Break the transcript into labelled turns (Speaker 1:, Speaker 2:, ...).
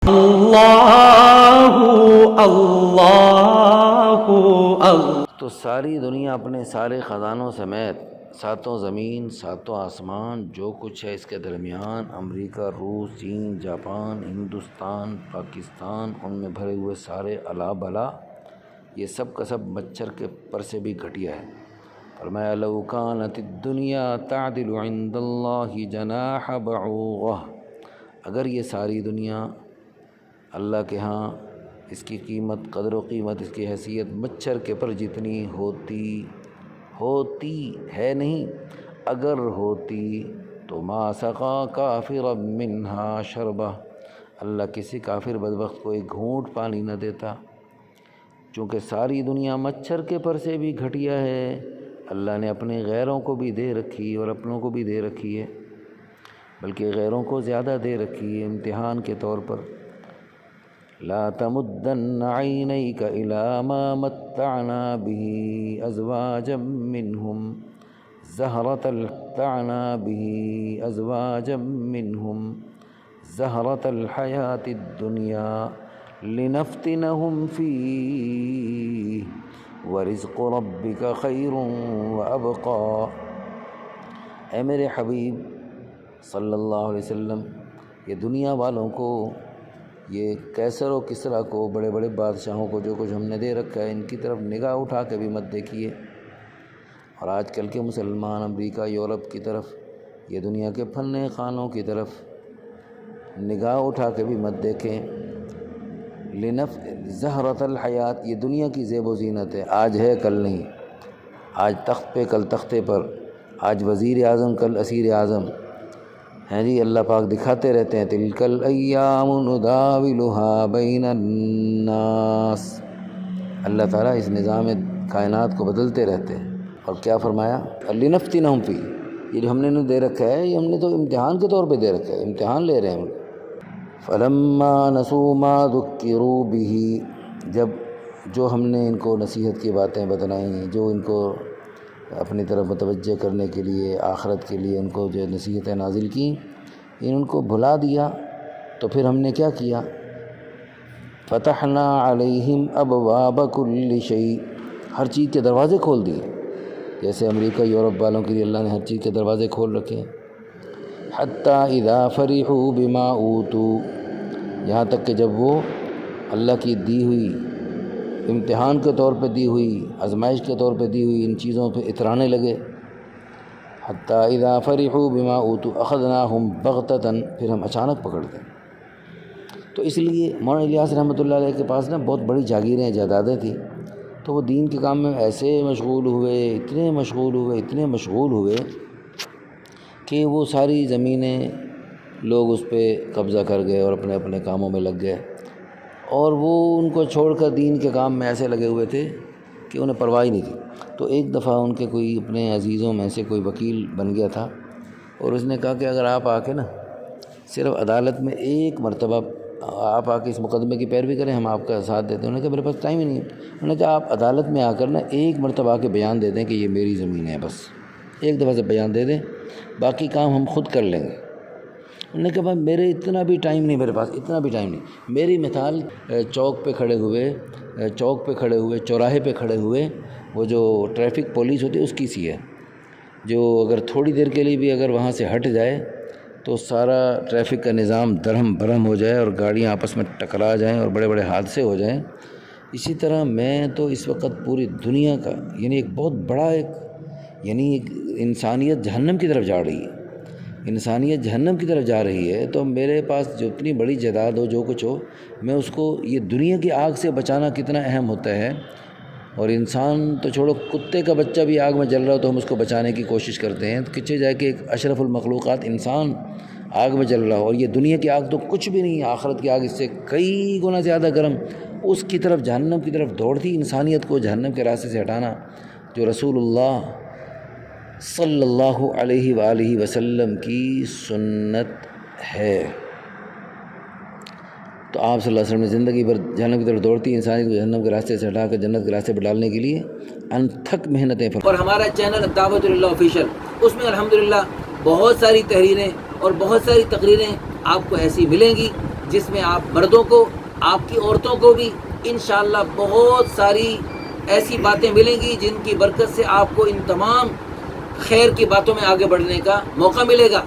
Speaker 1: اللہ اللہ اللہ۔
Speaker 2: تو ساری دنیا اپنے سارے خزانوں سمیت، ساتوں زمین ساتوں آسمان، جو کچھ ہے اس کے درمیان، امریکہ، روس، چین، جاپان، ہندوستان، پاکستان، ان میں بھرے ہوئے سارے الا بلا، یہ سب کا سب مچھر کے پر سے بھی گھٹیا ہے۔ فرمایا لو کانت الدنیا تعدل عند اللہ جناح بعوضہ، اگر یہ ساری دنیا اللہ کے ہاں اس کی قیمت، قدر و قیمت، اس کی حیثیت مچھر کے پر جتنی ہوتی ہے نہیں، اگر ہوتی تو ما سقا کافرا منہا شربہ، اللہ کسی کافر بدبخت کو ایک گھونٹ پانی نہ دیتا۔ چونکہ ساری دنیا مچھر کے پر سے بھی گھٹیا ہے، اللہ نے اپنے غیروں کو بھی دے رکھی اور اپنوں کو بھی دے رکھی ہے، بلکہ غیروں کو زیادہ دے رکھی ہے امتحان کے طور پر۔ لا تمدن عینیک الی ما متعنا به ازواجا منہم زہرۃ الحیاۃ الدنیا لنفتنہم فیہ ورزق ربک خیر وابقی۔ اے میرے حبیب صلی اللہ علیہ وسلم، یہ دنیا والوں کو، یہ کیسر و کسریٰ کو، بڑے بڑے بادشاہوں کو جو کچھ ہم نے دے رکھا ہے، ان کی طرف نگاہ اٹھا کے بھی مت دیکھیے۔ اور آج کل کے مسلمان امریکہ، یورپ کی طرف، یہ دنیا کے فن خانوں کی طرف نگاہ اٹھا کے بھی مت دیکھیں۔ زہرۃ الحیات، یہ دنیا کی زیب و زینت ہے، آج ہے کل نہیں، آج تخت پہ کل تختے پر، آج وزیر اعظم کل اسیر اعظم ہیں جی۔ اللہ پاک دکھاتے رہتے ہیں تلک الایام نداولها بین الناس، اللہ تعالیٰ اس نظام کائنات کو بدلتے رہتے ہیں۔ اور کیا فرمایا؟ لنفتنہم فیہ، یہ جو ہم نے انہیں دے رکھا ہے، یہ ہم نے تو امتحان کے طور پہ دے رکھا ہے، امتحان لے رہے ہیں ہم۔ فلما نسوا ما ذکروا بہ، جب جو ہم نے ان کو نصیحت کی باتیں بتلائیں، جو ان کو اپنی طرف متوجہ کرنے کے لیے، آخرت کے لیے ان کو جو نصیحتیں نازل کیں، ان کو بھلا دیا، تو پھر ہم نے کیا کیا؟ فتحنا علیہم ابواب کل شیء، ہر چیز کے دروازے کھول دیے، جیسے امریکہ، یورپ والوں کے لیے اللہ نے ہر چیز کے دروازے کھول رکھے ہیں۔ حتی اذا فرحوا بما اوتوا، یہاں تک کہ جب وہ اللہ کی دی ہوئی، امتحان کے طور پہ دی ہوئی، آزمائش کے طور پہ دی ہوئی ان چیزوں پہ اترانے لگے۔ حتی اذا فرحوا بما اوتوا اخذناہم بغتۃ، پھر ہم اچانک پکڑ گئے۔ تو اس لیے مولانا الیاس رحمۃ اللہ علیہ کے پاس نا بہت بڑی جاگیریں، جائیدادیں تھیں، تو وہ دین کے کام میں ایسے مشغول ہوئے، اتنے مشغول ہوئے کہ وہ ساری زمینیں لوگ اس پہ قبضہ کر گئے اور اپنے اپنے کاموں میں لگ گئے، اور وہ ان کو چھوڑ کر دین کے کام میں ایسے لگے ہوئے تھے کہ انہیں پرواہ ہی نہیں تھی۔ تو ایک دفعہ ان کے کوئی اپنے عزیزوں میں سے کوئی وکیل بن گیا تھا، اور اس نے کہا کہ اگر آپ آ کے نا صرف عدالت میں ایک مرتبہ آپ آ کے اس مقدمے کی پیروی کریں، ہم آپ کا ساتھ دیتے ہیں۔ انہوں نے کہا میرے پاس ٹائم ہی نہیں ہے۔ انہوں نے کہا آپ عدالت میں آ کر نا ایک مرتبہ آ کے بیان دے دیں کہ یہ میری زمین ہے، بس ایک دفعہ سے بیان دے دیں، باقی کام ہم خود کر لیں گے۔ انہوں نے کہا بھائی میرے اتنا بھی ٹائم نہیں، میرے پاس اتنا بھی ٹائم نہیں۔ میری مثال چوک پہ کھڑے ہوئے، چوراہے پہ کھڑے ہوئے وہ جو ٹریفک پولیس ہوتی ہے اس کی سی ہے، جو اگر تھوڑی دیر کے لیے بھی اگر وہاں سے ہٹ جائے تو سارا ٹریفک کا نظام درہم برہم ہو جائے اور گاڑیاں آپس میں ٹکرا جائیں اور بڑے بڑے حادثے ہو جائیں۔ اسی طرح میں تو اس وقت پوری دنیا کا، یعنی ایک بہت بڑا ایک انسانیت جہنم کی طرف جا رہی ہے، انسانیت جہنم کی طرف جا رہی ہے، تو میرے پاس جو اتنی بڑی جائیداد ہو، جو کچھ ہو، میں اس کو یہ دنیا کی آگ سے بچانا کتنا اہم ہوتا ہے۔ اور انسان تو چھوڑو، کتے کا بچہ بھی آگ میں جل رہا ہو تو ہم اس کو بچانے کی کوشش کرتے ہیں، کچھ جائے کہ ایک اشرف المخلوقات انسان آگ میں جل رہا ہو، اور یہ دنیا کی آگ تو کچھ بھی نہیں ہے، آخرت کی آگ اس سے کئی گنا زیادہ گرم، اس کی طرف، جہنم کی طرف دوڑتی انسانیت کو جہنم کے راستے سے ہٹانا، جو رسول اللہ صلی اللہ علیہ وآلہ وسلم کی سنت ہے۔ تو آپ صلی اللہ علیہ وسلم نے زندگی بھر جہنم کی طرف دوڑتی انسانیت کو جہنم کے راستے سے ہٹا کر جنت کے راستے پر ڈالنے کے لیے انتھک محنتیں
Speaker 3: اور ہمارا چینل دعوت اللہ آفیشیل، اس میں الحمدللہ بہت ساری تحریریں اور بہت ساری تقریریں آپ کو ایسی ملیں گی جس میں آپ مردوں کو، آپ کی عورتوں کو بھی انشاءاللہ بہت ساری ایسی باتیں ملیں گی جن کی برکت سے آپ کو ان تمام خیر کی باتوں میں آگے بڑھنے کا موقع ملے گا۔